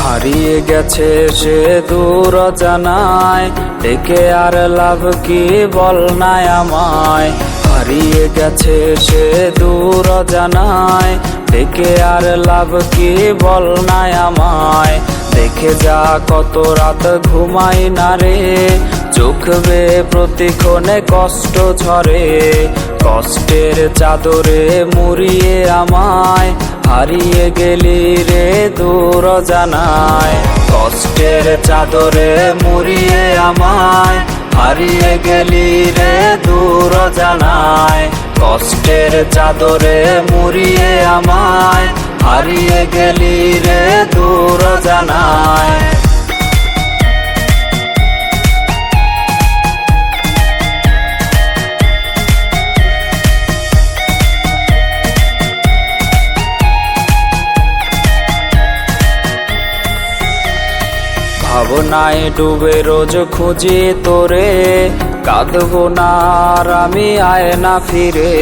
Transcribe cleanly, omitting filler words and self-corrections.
হারিয়ে গেছে সে দূর জানায়, ডেকে আর লাভ কি বল নাই আমায়। হারিয়ে গেছে সে দূর জানায়, ডেকে আর লাভ কি বল নাই আমায়। দেখে যা কত রাত ঘুমাই না রে, চোখ বেয়ে প্রতিক্ষণে কষ্ট ঝরে। কষ্টের চাদরে মুড়িয়ে আমায় হারিয়ে গেলি রে দূর জানায়। কষ্টের চাদরে মুড়িয়ে আমায় হারিয়ে গেলি রে দূর জানায়। কষ্টের চাদরে মুড়িয়ে আমায় হারিয়ে গেলি রে দূর জানায়। ভাবনায় ডুবে রোজ খুঁজি তোরে, কাঁদবো না আর আমি আয় না ফিরে।